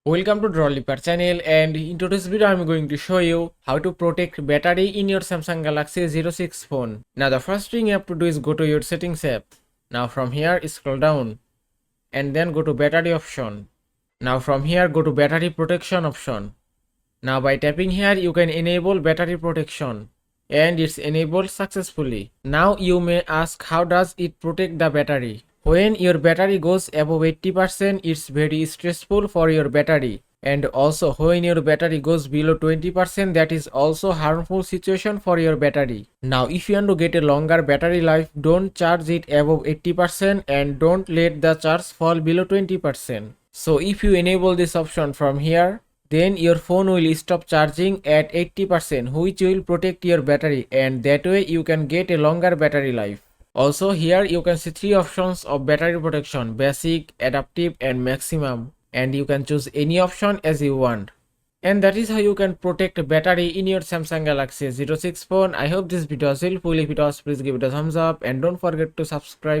Welcome to Draw Repair channel, and in today's video I'm going to show you how to protect battery in your Samsung Galaxy A06 phone. Now the first thing you have to do is go to your settings app. Now from here scroll down and then go to battery option. Now from here go to battery protection option. Now by tapping here you can enable battery protection and it's enabled successfully. Now you may ask, how does it protect the battery? When your battery goes above 80%, it's very stressful for your battery. And also when your battery goes below 20%, that is also harmful situation for your battery. Now if you want to get a longer battery life, don't charge it above 80% and don't let the charge fall below 20%. So if you enable this option from here, then your phone will stop charging at 80%, which will protect your battery, and that way you can get a longer battery life. Also here you can see three options of battery protection: basic, adaptive and maximum, and you can choose any option as you want. And that is how you can protect battery in your Samsung Galaxy A06 phone. I hope this video was helpful. If it was, please give it a thumbs up and don't forget to subscribe.